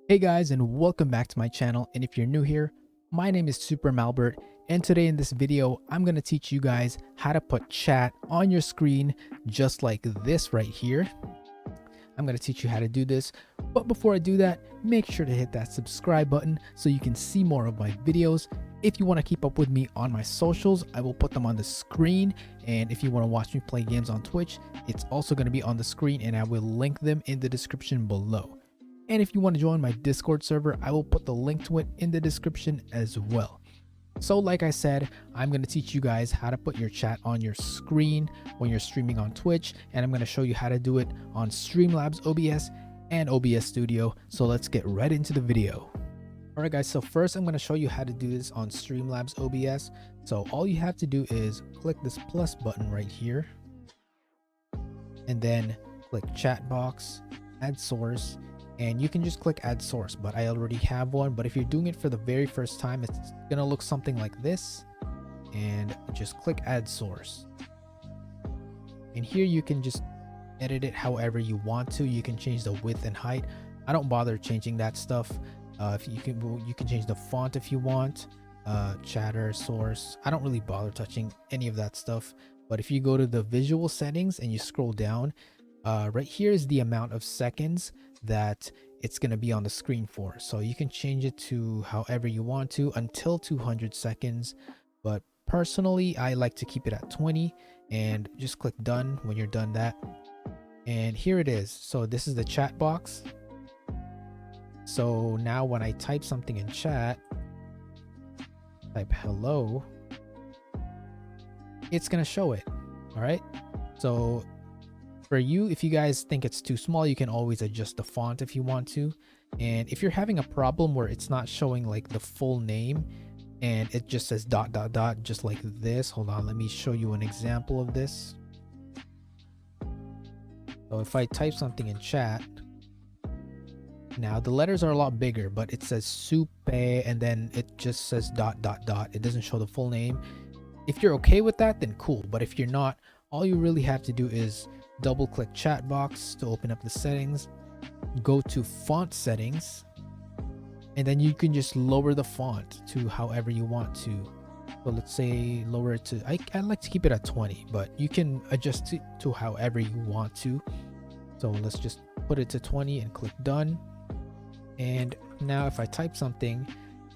Hey guys, and welcome back to my channel. And if you're new here, my name is Super Malbert, and today in this video I'm going to teach you guys how to put chat on your screen just like this right here. I'm going to teach you how to do this, but before I do that, make sure to hit that subscribe button so you can see more of my videos. If you want to keep up with me on my socials, I will put them on the screen, and if you want to watch me play games on Twitch, it's also going to be on the screen, and I will link them in the description below. And if you want to join my Discord server, I will put the link to it in the description as well. So like I said, I'm going to teach you guys how to put your chat on your screen when you're streaming on Twitch, and I'm going to show you how to do it on Streamlabs OBS and OBS Studio. So let's get right into the video. Alright guys, so first I'm going to show you how to do this on Streamlabs OBS. So all you have to do is click this plus button right here, and then click chat box, add source. And you can just click add source, but I already have one. But if you're doing it for the very first time, it's gonna look something like this, and just click add source. And here you can just edit it however you want to. You can change the width and height. I don't bother changing that stuff. If you can change the font if you want, chatter, source. I don't really bother touching any of that stuff. But if you go to the visual settings and you scroll down, right here is the amount of seconds that it's going to be on the screen for. So you can change it to however you want to until 200 seconds. But personally, I like to keep it at 20, and just click done when you're done that. And here it is. So this is the chat box. So now when I type something in chat, type hello, it's going to show it. All right. So for you, if you guys think it's too small, you can always adjust the font if you want to. And if you're having a problem where it's not showing like the full name and it just says ... just like this, hold on, let me show you an example of this. So if I type something in chat, now the letters are a lot bigger, but it says soupe and then it just says ... It doesn't show the full name. If you're okay with that, then cool. But if you're not, all you really have to do is double click chat box to open up the settings, go to font settings, and then you can just lower the font to however you want to. So let's say lower it to, I like to keep it at 20, but you can adjust it to however you want to. So let's just put it to 20 and click done. And now if I type something,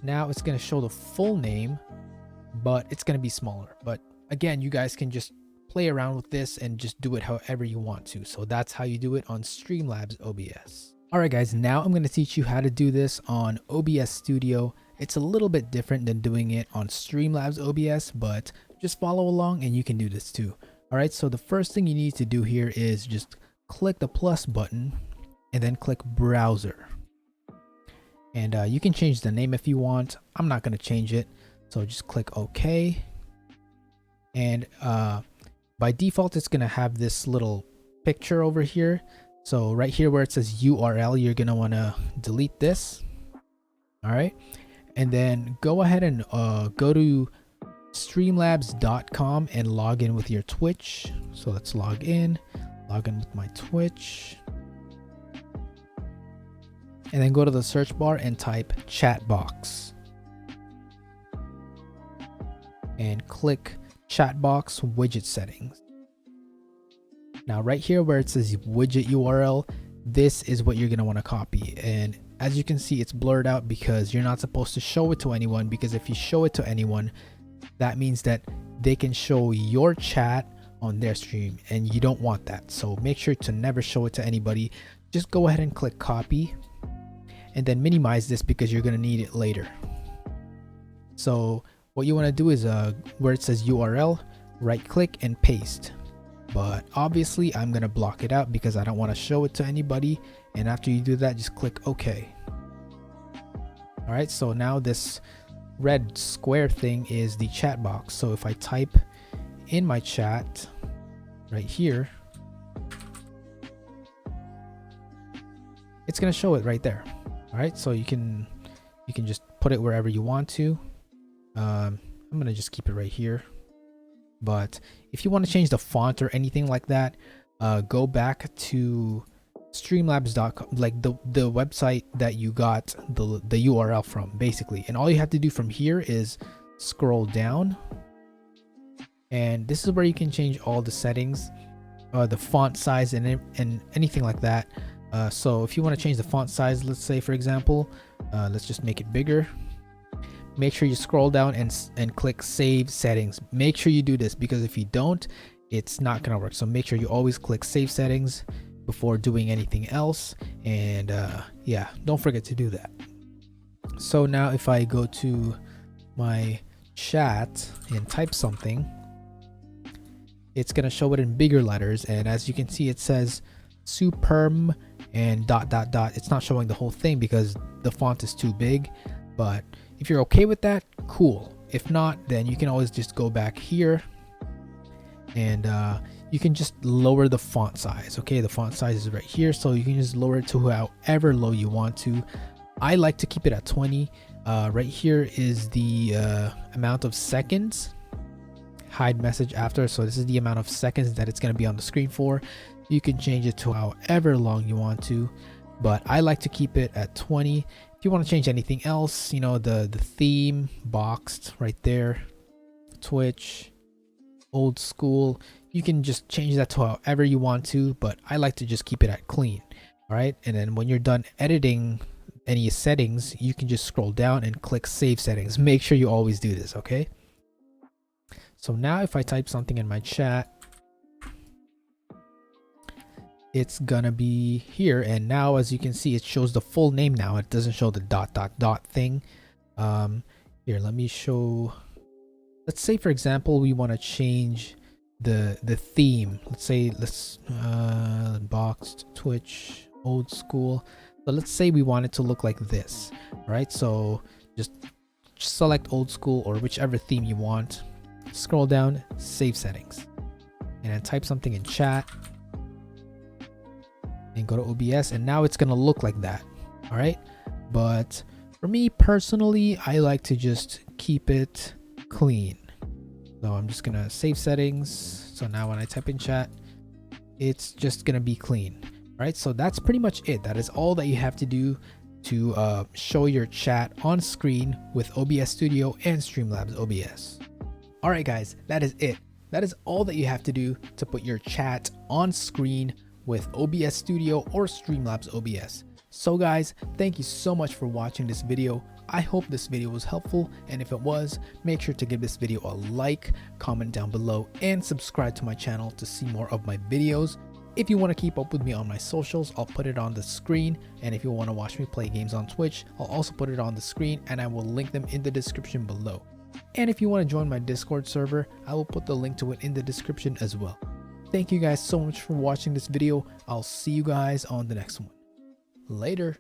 now it's going to show the full name, but it's going to be smaller. But again, you guys can just play around with this and just do it however you want to. So that's how you do it on Streamlabs OBS. Alright guys, now I'm going to teach you how to do this on OBS Studio. It's a little bit different than doing it on Streamlabs OBS, but just follow along and you can do this too. Alright, so the first thing you need to do here is just click the plus button and then click browser. And you can change the name if you want. I'm not going to change it, so just click OK. And by default, it's going to have this little picture over here. So right here where it says URL, you're going to want to delete this. All right. And then go ahead and go to streamlabs.com and log in with your Twitch. So let's log in with my Twitch. And then go to the search bar and type chat box. And click chat box widget settings. Now right here where it says widget URL, this is what you're going to want to copy. And as you can see, it's blurred out because you're not supposed to show it to anyone, because if you show it to anyone, that means that they can show your chat on their stream, and you don't want that. So make sure to never show it to anybody. Just go ahead and click copy and then minimize this because you're going to need it later. So what you want to do is where it says URL, right click and paste. But obviously I'm going to block it out because I don't want to show it to anybody. And after you do that, just click OK. All right, so now this red square thing is the chat box. So if I type in my chat right here, it's going to show it right there. All right, so you can just put it wherever you want to. I'm going to just keep it right here. But if you want to change the font or anything like that, go back to Streamlabs.com, like the website that you got the URL from, basically. And all you have to do from here is scroll down, and this is where you can change all the settings, the font size and anything like that. So if you want to change the font size, let's say for example, let's just make it bigger. Make sure you scroll down and click save settings. Make sure you do this, because if you don't, it's not gonna work. So make sure you always click save settings before doing anything else. And yeah, don't forget to do that. So now if I go to my chat and type something, it's gonna show it in bigger letters, and as you can see it says superm and ... It's not showing the whole thing because the font is too big, but if you're okay with that, cool. If not, then you can always just go back here and you can just lower the font size. Okay, the font size is right here, so you can just lower it to however low you want to. I like to keep it at 20. Right here is the amount of seconds. Hide message after, so this is the amount of seconds that it's going to be on the screen for. You can change it to however long you want to, but I like to keep it at 20. If you want to change anything else, you know, the theme boxed right there, Twitch, old school, you can just change that to however you want to, but I like to just keep it at clean. All right, and then when you're done editing any settings, you can just scroll down and click save settings. Make sure you always do this, okay? So now if I type something in my chat, it's gonna be here, and now as you can see it shows the full name now. It doesn't show the ... thing. Here, let me show. Let's say for example we want to change the theme. Let's boxed, Twitch, old school. So let's say we want it to look like this. All right, so just select old school or whichever theme you want. Scroll down, save settings, and then type something in chat and go to OBS, and now it's gonna look like that. All right, but for me personally, I like to just keep it clean. So I'm just gonna save settings. So now when I type in chat, it's just gonna be clean. All right, so that's pretty much it. That is all that you have to do to show your chat on screen with OBS Studio and Streamlabs OBS. All right guys, that is it. That is all that you have to do to put your chat on screen with OBS Studio or Streamlabs OBS. So guys, thank you so much for watching this video. I hope this video was helpful, and if it was, make sure to give this video a like, comment down below, and subscribe to my channel to see more of my videos. If you want to keep up with me on my socials, I'll put it on the screen, and if you want to watch me play games on Twitch, I'll also put it on the screen, and I will link them in the description below. And if you want to join my Discord server, I will put the link to it in the description as well. Thank you guys so much for watching this video. I'll see you guys on the next one. Later.